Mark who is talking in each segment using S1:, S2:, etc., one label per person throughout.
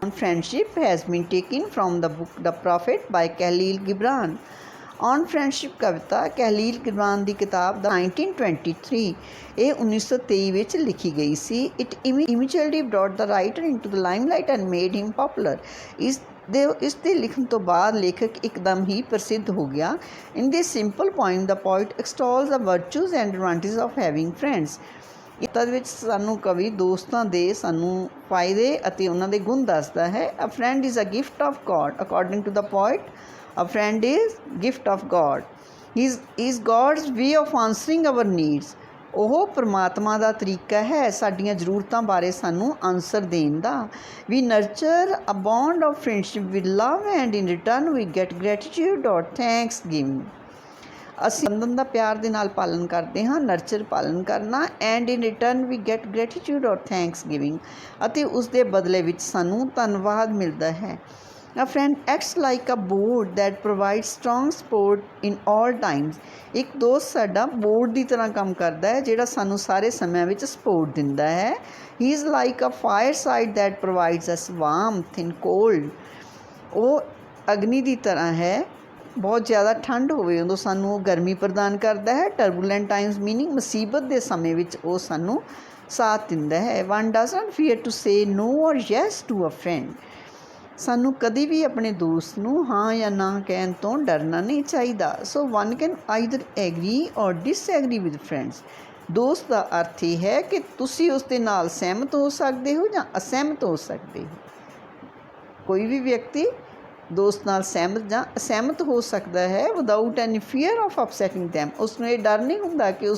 S1: on friendship has been taken from the book The Prophet by Khalil Gibran. On friendship कविता Khalil Gibran की किताब the 1923 ये 1923 ਵਿੱਚ ਲਿਖੀ ਗਈ ਸੀ। It immediately brought the writer into the limelight and made him popular. ਇਸ ਦੇ ਲਿਖਣ ਤੋਂ ਬਾਅਦ ਲੇਖਕ ਇੱਕਦਮ ਹੀ ਪ੍ਰਸਿੱਧ ਹੋ ਗਿਆ। In this simple poem the poet extols the virtues and advantages of having friends. ਇਸ ਵਿੱਚ ਸਾਨੂੰ ਕਵੀ ਦੋਸਤਾਂ ਦੇ ਸਾਨੂੰ ਫਾਇਦੇ ਅਤੇ ਉਹਨਾਂ ਦੇ ਗੁਣ ਦੱਸਦਾ ਹੈ। A friend is a gift of God according to the poet. A friend is gift of God. He is God's way of answering our needs. ਉਹ ਪਰਮਾਤਮਾ ਦਾ ਤਰੀਕਾ ਹੈ ਸਾਡੀਆਂ ਜ਼ਰੂਰਤਾਂ ਬਾਰੇ ਸਾਨੂੰ ਆਨਸਰ ਦੇਣ ਦਾ। We nurture a bond of friendship with love and in return we get gratitude or thanksgiving. ਅਸੀਂ ਬੰਧਨ ਦਾ ਪਿਆਰ ਦੇ ਨਾਲ ਪਾਲਣ ਕਰਦੇ ਹਾਂ, ਨਰਚਰ ਪਾਲਣ ਕਰਨਾ, and in return we get gratitude ਔਰ ਥੈਂਕਸ ਗਿਵਿੰਗ, ਅਤੇ ਉਸ ਦੇ ਬਦਲੇ ਵਿੱਚ ਸਾਨੂੰ ਧੰਨਵਾਦ ਮਿਲਦਾ ਹੈ। A friend acts like a board that provides strong support in all times. ਇੱਕ ਦੋਸਤ ਸਾਡਾ ਬੋਰਡ ਦੀ ਤਰ੍ਹਾਂ ਕੰਮ ਕਰਦਾ ਹੈ ਜਿਹੜਾ ਸਾਨੂੰ ਸਾਰੇ ਸਮਿਆਂ ਵਿੱਚ ਸਪੋਰਟ ਦਿੰਦਾ ਹੈ। He is like a fireside that provides us warmth in cold. ਉਹ ਅਗਨੀ ਦੀ ਤਰ੍ਹਾਂ ਹੈ, ਬਹੁਤ ਜ਼ਿਆਦਾ ਠੰਡ ਹੋਵੇ ਉਦੋਂ ਸਾਨੂੰ ਉਹ ਗਰਮੀ ਪ੍ਰਦਾਨ ਕਰਦਾ ਹੈ। ਟਰਬੂਲੈਂਟ ਟਾਈਮਸ ਮੀਨਿੰਗ ਮੁਸੀਬਤ ਦੇ ਸਮੇਂ ਵਿੱਚ ਉਹ ਸਾਨੂੰ ਸਾਥ ਦਿੰਦਾ ਹੈ। One doesn't fear to say no or yes to a friend. ਸਾਨੂੰ ਕਦੇ ਵੀ ਆਪਣੇ ਦੋਸਤ ਨੂੰ ਹਾਂ ਜਾਂ ਨਾ ਕਹਿਣ ਤੋਂ ਡਰਨਾ ਨਹੀਂ ਚਾਹੀਦਾ। So one can either agree or disagree with friends. ਦੋਸਤ ਦਾ ਅਰਥ ਇਹ ਹੈ ਕਿ ਤੁਸੀਂ ਉਸ ਦੇ ਨਾਲ ਸਹਿਮਤ ਹੋ ਸਕਦੇ ਹੋ ਜਾਂ ਅਸਹਿਮਤ ਹੋ ਸਕਦੇ ਹੋ। ਕੋਈ ਵੀ ਵਿਅਕਤੀ ਦੋਸਤ ਨਾਲ ਸਹਿਮਤ ਜਾਂ ਅਸਹਿਮਤ ਹੋ ਸਕਦਾ ਹੈ without any fear of upsetting them. ਉਸਨੂੰ ਇਹ ਡਰ ਨਹੀਂ ਹੁੰਦਾ ਕਿ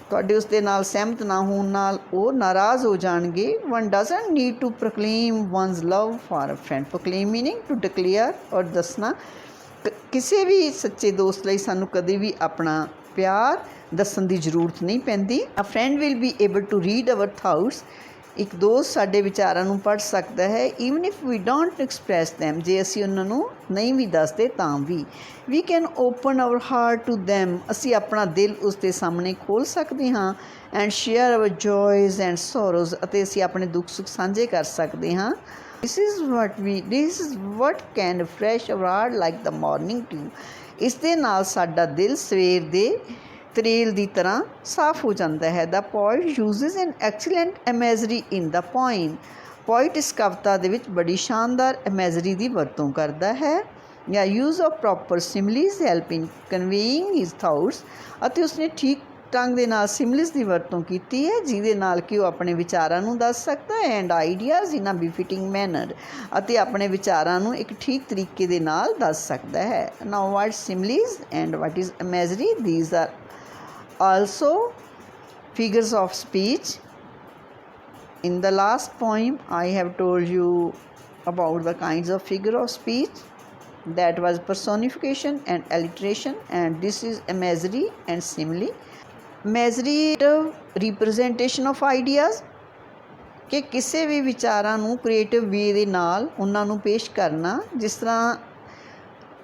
S1: ਤੁਹਾਡੇ ਉਸ ਦੇ ਨਾਲ ਸਹਿਮਤ ਨਾ ਹੋਣ ਨਾਲ ਉਹ ਨਾਰਾਜ਼ ਹੋ ਜਾਣਗੇ। One doesn't need to proclaim one's love for a friend. Proclaim meaning to declare ਔਰ ਦੱਸਣਾ। ਕਿਸੇ ਵੀ ਸੱਚੇ ਦੋਸਤ ਲਈ ਸਾਨੂੰ ਕਦੇ ਵੀ ਆਪਣਾ ਪਿਆਰ ਦੱਸਣ ਦੀ ਜ਼ਰੂਰਤ ਨਹੀਂ ਪੈਂਦੀ। A friend will be able to read our thoughts. ਇੱਕ ਦੋਸਤ ਸਾਡੇ ਵਿਚਾਰਾਂ ਨੂੰ ਪੜ੍ਹ ਸਕਦਾ ਹੈ even if we don't express them. ਜੇ ਅਸੀਂ ਉਹਨਾਂ ਨੂੰ ਨਹੀਂ ਵੀ ਦੱਸਦੇ ਤਾਂ ਵੀ। We can open our heart to them. ਅਸੀਂ ਆਪਣਾ ਦਿਲ ਉਸ ਦੇ ਸਾਹਮਣੇ ਖੋਲ੍ਹ ਸਕਦੇ ਹਾਂ। And share our joys and sorrows. ਅਤੇ ਅਸੀਂ ਆਪਣੇ ਦੁੱਖ ਸੁੱਖ ਸਾਂਝੇ ਕਰ ਸਕਦੇ ਹਾਂ। This is what can refresh our heart like the morning dew. ਇਸ ਦੇ ਨਾਲ ਸਾਡਾ ਦਿਲ ਸਵੇਰ ਦੇ ਤਰੇਲ ਦੀ ਤਰ੍ਹਾਂ ਸਾਫ਼ ਹੋ ਜਾਂਦਾ ਹੈ। ਦ ਪੋਇਟ ਯੂਜ਼ਸ ਐਨ ਐਕਸੀਲੈਂਟ ਇਮੇਜਰੀ ਇਨ ਦ ਪੋਇਮ। ਪੋਇਟ ਇਸ ਕਵਿਤਾ ਦੇ ਵਿੱਚ ਬੜੀ ਸ਼ਾਨਦਾਰ ਇਮੇਜਰੀ ਦੀ ਵਰਤੋਂ ਕਰਦਾ ਹੈ। ਜਾਂ use of proper similes help in conveying his thoughts. ਅਤੇ ਉਸਨੇ ਠੀਕ ਢੰਗ ਦੇ ਨਾਲ ਸਿਮਲਿਸ ਦੀ ਵਰਤੋਂ ਕੀਤੀ ਹੈ ਜਿਹਦੇ ਨਾਲ ਕਿ ਉਹ ਆਪਣੇ ਵਿਚਾਰਾਂ ਨੂੰ ਦੱਸ ਸਕਦਾ ਹੈ। And ideas in a befitting manner. ਅਤੇ ਆਪਣੇ ਵਿਚਾਰਾਂ ਨੂੰ ਇੱਕ ਠੀਕ ਤਰੀਕੇ ਦੇ ਨਾਲ ਦੱਸ ਸਕਦਾ ਹੈ। Now what similes and what is imagery, these are also figures of speech. In the last poem I have told you about the kinds of figure of speech, that was personification and alliteration, and this is imagery and simile. Imagery representation of ideas, ਕਿ ਕਿਸੇ ਵੀ ਵਿਚਾਰਾਂ ਨੂੰ creative ਵੇ ਦੇ ਨਾਲ ਉਹਨਾਂ ਨੂੰ ਪੇਸ਼ ਕਰਨਾ। ਜਿਸ ਤਰ੍ਹਾਂ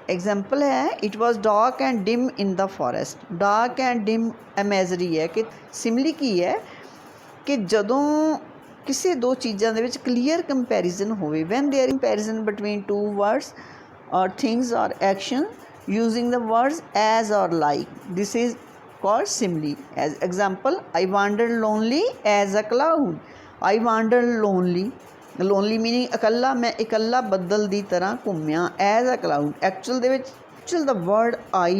S1: ਐਗਜ਼ਾਮਪਲ ਹੈ it was dark and dim in the forest. Dark and dim imagery ਹੈ ਕਿ ਸਿਮਲੀ ਕੀ ਹੈ ਕਿ ਜਦੋਂ ਕਿਸੇ ਦੋ ਚੀਜ਼ਾਂ ਦੇ ਵਿੱਚ ਕਲੀਅਰ ਕੰਪੈਰੀਜ਼ਨ ਹੋਵੇ। When there comparison between two words or things or action using the words as or like, this is called simile. As example, I wandered lonely as a cloud. I wandered lonely meaning ਇਕੱਲਾ। ਮੈਂ ਇਕੱਲਾ ਬੱਦਲ ਦੀ ਤਰ੍ਹਾਂ ਘੁੰਮਿਆ। as a cloud, actual ਦੇ ਵਿੱਚ the word I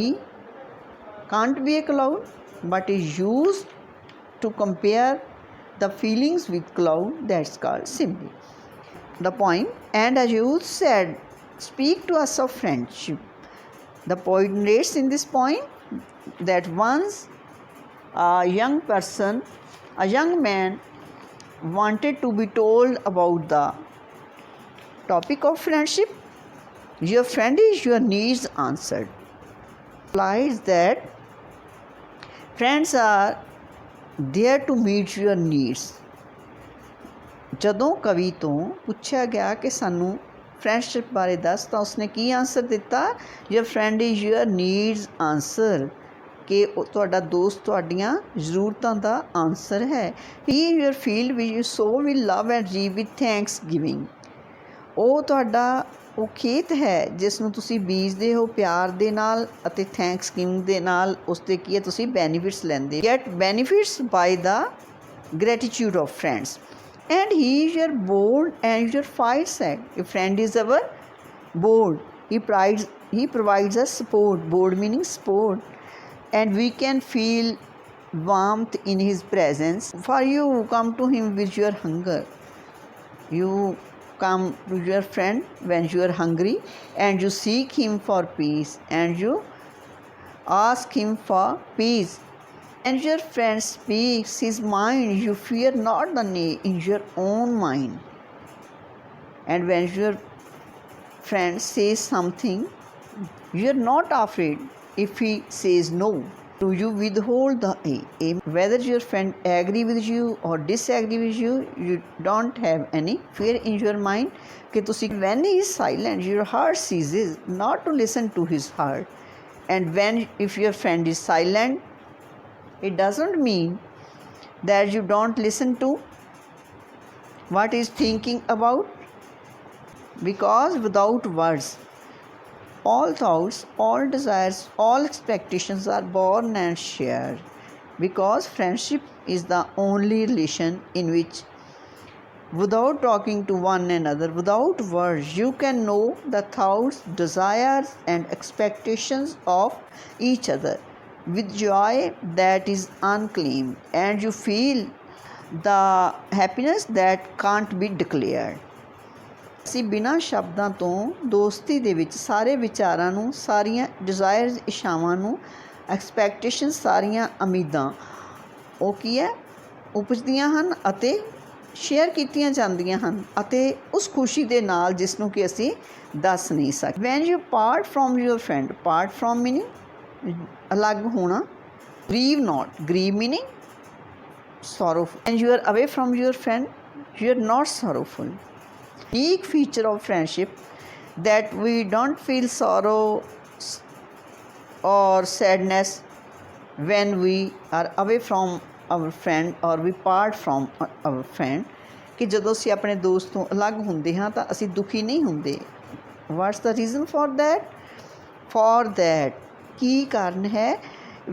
S1: can't be a cloud but is used to compare the feelings with cloud. That's called simile. The poem, and a youth said, speak to us of friendship. The poet narrates in this poem that once a young man wanted to be told about the topic of friendship. Your friend is your needs answered. Implies that friends are there to meet your needs. ਜਦੋਂ ਕਵੀ ਤੋਂ ਪੁੱਛਿਆ ਗਿਆ ਕਿ ਸਾਨੂੰ friendship ਬਾਰੇ ਦੱਸ ਤਾਂ ਉਸਨੇ ਕੀ ਆਨਸਰ ਦਿੱਤਾ? Your friend is your needs answer. ਕਿ ਤੁਹਾਡਾ ਦੋਸਤ ਤੁਹਾਡੀਆਂ ਜ਼ਰੂਰਤਾਂ ਦਾ ਆਨਸਰ ਹੈ। He your field we you sow will love and reap with thanksgiving. ਉਹ ਤੁਹਾਡਾ ਉਹ ਖੇਤ ਹੈ ਜਿਸ ਨੂੰ ਤੁਸੀਂ ਬੀਜਦੇ ਹੋ ਪਿਆਰ ਦੇ ਨਾਲ ਅਤੇ ਥੈਂਕਸ ਗਿਵਿੰਗ ਦੇ ਨਾਲ ਉਸ 'ਤੇ ਕੀ ਹੈ ਤੁਸੀਂ ਬੈਨੀਫਿਟਸ ਲੈਂਦੇ get benefits by the gratitude of friends. And he is your board and your fight side. A friend is our board. He provides us support. Board meaning support. And we can feel warmth in his presence. For you come to him with your hunger. You come to your friend when you are hungry and you seek him for peace and you ask him for peace. And your friend speaks his mind, you fear not the nay in your own mind. And when your friend says something, you are not afraid if he says no. Do you withhold the A? Whether your friend agree with you or disagree with you, you don't have any fear in your mind. When he is silent, your heart ceases not to listen to his heart. And if your friend is silent, it doesn't mean that you don't listen to what he is thinking about, because without words, all thoughts, all desires, all expectations are born and shared. Because friendship is the only relation in which, without talking to one another, without words, you can know the thoughts, desires, and expectations of each other with joy that is unclaimed, and you feel the happiness that can't be declared. ਅਸੀਂ ਬਿਨਾਂ ਸ਼ਬਦਾਂ ਤੋਂ ਦੋਸਤੀ ਦੇ ਵਿੱਚ ਸਾਰੇ ਵਿਚਾਰਾਂ ਨੂੰ, ਸਾਰੀਆਂ ਡਿਜ਼ਾਇਰਸ, ਇੱਛਾਵਾਂ ਨੂੰ, ਐਕਸਪੈਕਟੇਸ਼ਨ, ਸਾਰੀਆਂ ਉਮੀਦਾਂ ਉਹ ਕੀ ਹੈ ਉਪਜਦੀਆਂ ਹਨ ਅਤੇ ਸ਼ੇਅਰ ਕੀਤੀਆਂ ਜਾਂਦੀਆਂ ਹਨ, ਅਤੇ ਉਸ ਖੁਸ਼ੀ ਦੇ ਨਾਲ ਜਿਸ ਨੂੰ ਕਿ ਅਸੀਂ ਦੱਸ ਨਹੀਂ ਸਕਦੇ. When you part from your friend, part from meaning ਅਲੱਗ ਹੋਣਾ, grieve not, grieve meaning sorrowful. And you are away from your friend, you are not sorrowful. Unique feature of friendship that we don't feel sorrow or sadness when we are away from our friend or we part from our friend, ਕਿ ਜਦੋਂ ਅਸੀਂ ਆਪਣੇ ਦੋਸਤ ਤੋਂ ਅਲੱਗ ਹੁੰਦੇ ਹਾਂ ਤਾਂ ਅਸੀਂ ਦੁਖੀ ਨਹੀਂ ਹੁੰਦੇ. What's the reason for that? For that ਕੀ ਕਾਰਨ ਹੈ?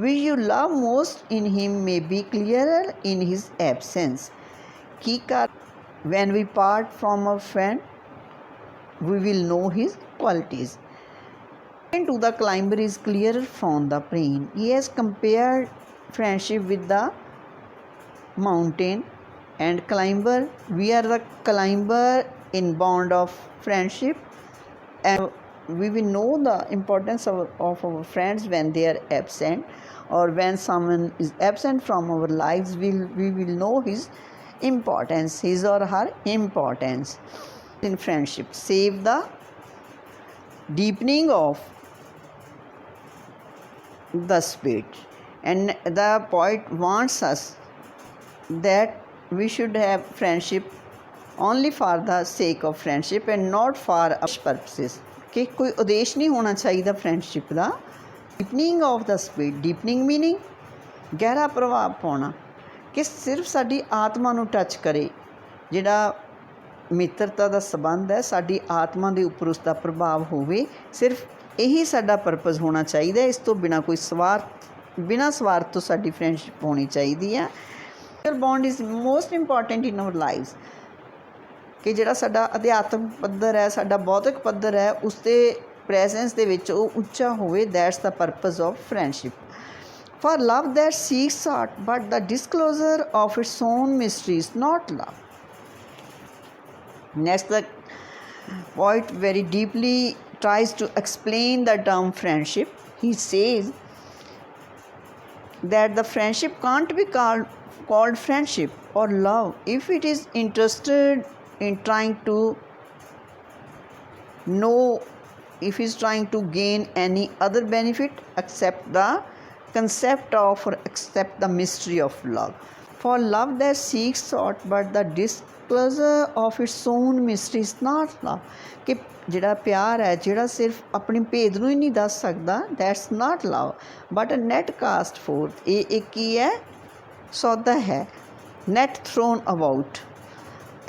S1: which you love most in him may be clearer in his absence. ਕੀ ਕਾਰਨ? when we part from our friend we will know his qualities. To the climber is clearer from the plain. He has compared friendship with the mountain and climber. We are the climber in bond of friendship, and we will know the importance of our friends when they are absent, or when someone is absent from our lives, we will know his importance, his or her importance in friendship. Save the deepening of the spirit. And the poet wants us that we should have friendship only for the sake of friendship and not for purposes. ਕਿ ਕੋਈ ਉਦੇਸ਼ ਨਹੀਂ ਹੋਣਾ ਚਾਹੀਦਾ friendship ਦਾ. Deepening of the spirit, deepening meaning ਗਹਿਰਾ ਪ੍ਰਭਾਵ ਪਾਉਣਾ, ਕਿ ਸਿਰਫ ਸਾਡੀ ਆਤਮਾ ਨੂੰ ਟੱਚ ਕਰੇ. ਜਿਹੜਾ ਮਿੱਤਰਤਾ ਦਾ ਸੰਬੰਧ ਹੈ ਸਾਡੀ ਆਤਮਾ ਦੇ ਉੱਪਰ ਉਸ ਦਾ ਪ੍ਰਭਾਵ ਹੋਵੇ, ਸਿਰਫ ਇਹੀ ਸਾਡਾ ਪਰਪਸ ਹੋਣਾ ਚਾਹੀਦਾ. ਇਸ ਤੋਂ ਬਿਨਾਂ ਕੋਈ ਬਿਨਾਂ ਸਵਾਰਥ ਤੋਂ ਸਾਡੀ ਫਰੈਂਡਸ਼ਿਪ ਹੋਣੀ ਚਾਹੀਦੀ ਹੈ. Bond is most important in our life, ਕਿ ਜਿਹੜਾ ਸਾਡਾ ਅਧਿਆਤਮਿਕ ਪੱਧਰ ਹੈ, ਸਾਡਾ ਭੌਤਿਕ ਪੱਧਰ ਹੈ, ਉਸ ਦੇ ਪ੍ਰੈਜ਼ੈਂਸ ਦੇ ਵਿੱਚ ਉਹ ਉੱਚਾ ਹੋਵੇ. That's the purpose of friendship. For love that seeks out but the disclosure of its own mystery is not love. Next, the poet very deeply tries to explain the term friendship. He says that the friendship can't be called friendship or love if it is interested in trying to know, if he is trying to gain any other benefit except the concept of or accept the mystery of love. For love that seeks out but the disclosure of its own mystery is not love. ਕਿ ਜਿਹੜਾ ਪਿਆਰ ਹੈ, ਜਿਹੜਾ ਸਿਰਫ ਆਪਣੇ ਭੇਦ ਨੂੰ ਹੀ ਨਹੀਂ ਦੱਸ ਸਕਦਾ, that's not love but a net cast forth. ਇਹ ਇੱਕ ਕੀ ਹੈ? ਸੌਦਾ ਹੈ, net thrown about,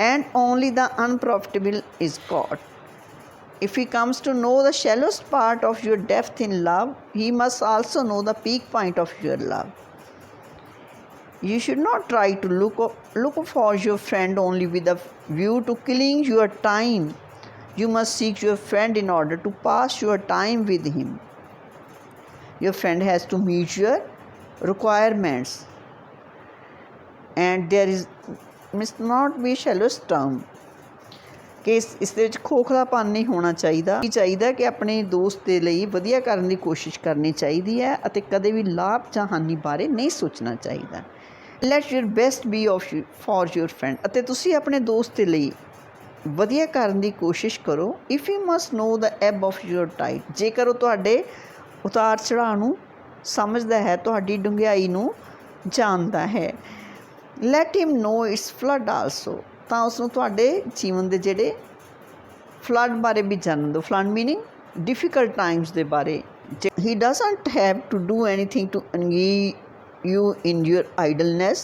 S1: and only the unprofitable is caught. If he comes to know the shallowest part of your depth in love, he must also know the peak point of your love. You should not try to look for your friend only with a view to killing your time. You must seek your friend in order to pass your time with him. Your friend has to meet your requirements, and there is must not be shallowest term ਕਿ ਇਸ ਦੇ ਵਿੱਚ ਖੋਖਲਾਪਨ ਨਹੀਂ ਹੋਣਾ ਚਾਹੀਦਾ ਕਿ ਆਪਣੇ ਦੋਸਤ ਦੇ ਲਈ ਵਧੀਆ ਕਰਨ ਦੀ ਕੋਸ਼ਿਸ਼ ਕਰਨੀ ਚਾਹੀਦੀ ਹੈ ਅਤੇ ਕਦੇ ਵੀ ਲਾਭ ਜਾਂ ਹਾਨੀ ਬਾਰੇ ਨਹੀਂ ਸੋਚਣਾ ਚਾਹੀਦਾ। Let your best be for your friend, ਅਤੇ ਤੁਸੀਂ ਆਪਣੇ ਦੋਸਤ ਦੇ ਲਈ ਵਧੀਆ ਕਰਨ ਦੀ ਕੋਸ਼ਿਸ਼ ਕਰੋ। If you must know the ebb of your tide, ਜੇਕਰ ਉਹ ਤੁਹਾਡੇ ਉਤਾਰ ਚੜਾਅ ਨੂੰ ਸਮਝਦਾ ਹੈ, ਤੁਹਾਡੀ ਡੂੰਘਾਈ ਨੂੰ ਜਾਣਦਾ ਹੈ। Let him know its flood also, ਤਾਂ ਉਸਨੂੰ ਤੁਹਾਡੇ ਜੀਵਨ ਦੇ ਜਿਹੜੇ ਫਲੱਡ ਬਾਰੇ ਵੀ ਜਾਣਨ ਦਿਓ। ਫਲੱਡ ਮੀਨਿੰਗ ਡਿਫਿਕਲਟ ਟਾਈਮਸ ਦੇ ਬਾਰੇ। He doesn't have to do anything to engage you in your idleness.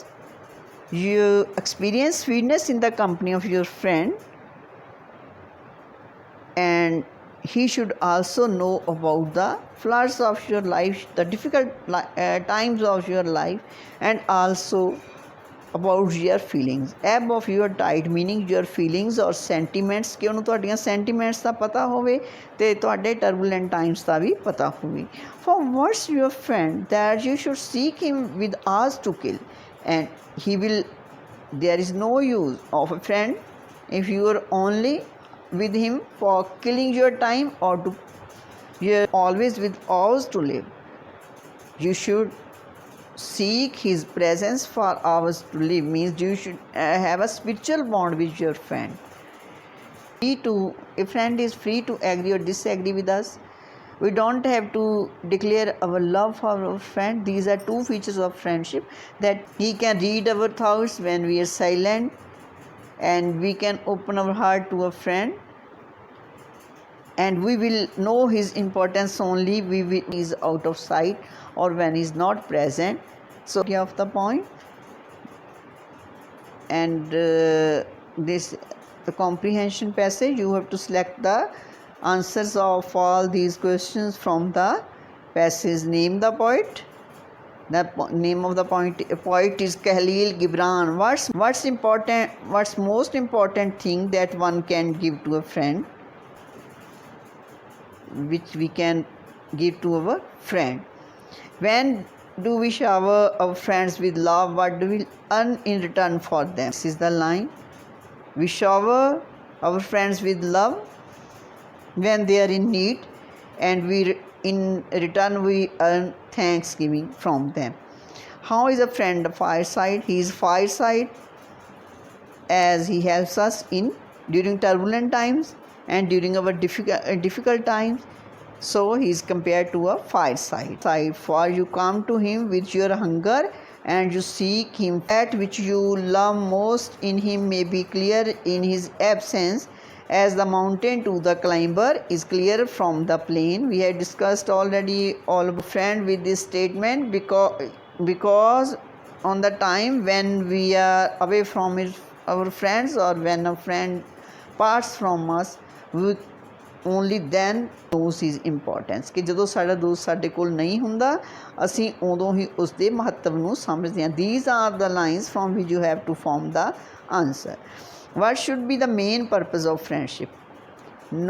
S1: You experience sweetness in the company of your friend, and he should also know about the floods of your life, the difficult times of your life, and also about your feelings. Ebb of your tide meaning your feelings or sentiments, ਕਿ ਉਹਨੂੰ ਤੁਹਾਡੀਆਂ sentiments ਦਾ ਪਤਾ ਹੋਵੇ ਅਤੇ ਤੁਹਾਡੇ turbulent times ਦਾ ਵੀ ਪਤਾ ਹੋਵੇ। For what's your friend that you should seek him with hours to kill, and he will, there is no use of a friend if you are only with him for killing your time, or to you're always with hours to live. You should seek his presence for hours to live means you should have a spiritual bond with your friend. A friend is free to agree or disagree with us. We don't have to declare our love for our friend. These are two features of friendship, that he can read our thoughts when we are silent, and we can open our heart to a friend, and we will know his importance only when he is out of sight or when he is not present. So of the point, and this the comprehension passage, you have to select the answers of all these questions from the passage. Name the poet. The name of the poet is Khalil Gibran. What's important? What's most important thing that one can give to a friend, which we can give to our friend? When do we shower our friends with love? What do we earn in return for them? This is the line. We shower our friends with love when they are in need, and in return we earn thanksgiving from them. How is a friend a fireside? He is fireside as he helps us during turbulent times and during our difficult times. So he is compared to a fireside. For you come to him with your hunger, and you seek him. That which you love most in him may be clear in his absence, as the mountain to the climber is clear from the plain. We have discussed already all about friend with this statement, because on the time when we are away from our friends, or when a friend parts from us, we only then knows his importance, ਕਿ ਜਦੋਂ ਸਾਡਾ ਦੋਸਤ ਸਾਡੇ ਕੋਲ ਨਹੀਂ ਹੁੰਦਾ, ਅਸੀਂ ਉਦੋਂ ਹੀ ਉਸ ਦੇ ਮਹੱਤਵ ਨੂੰ ਸਮਝਦੇ ਹਾਂ। These are the lines from which you have to form the answer. What should be the main purpose of friendship?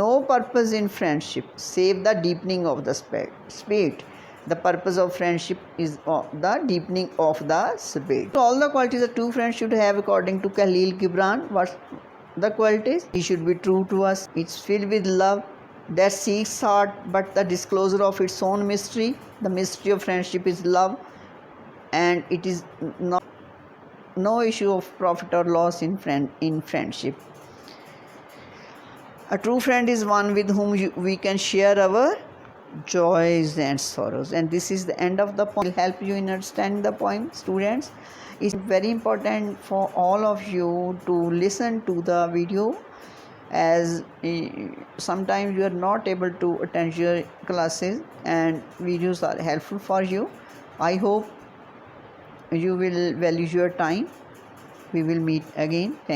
S1: No purpose in friendship save the deepening of the spirit. The purpose of friendship is the deepening of the spirit. All the qualities a true friend should have according to Khalil Gibran. What the qualities? He should be true to us. It's filled with love that seeks out but the disclosure of its own mystery. The mystery of friendship is love, and it is no issue of profit or loss in friendship. A true friend is one with whom we can share our joys and sorrows. And this is the end of the poem. It will help you in understanding the poem, students. It's very important for all of you to listen to the video, as sometimes you are not able to attend your classes, and videos are helpful for you. I hope you will value your time. We will meet again. Thank you.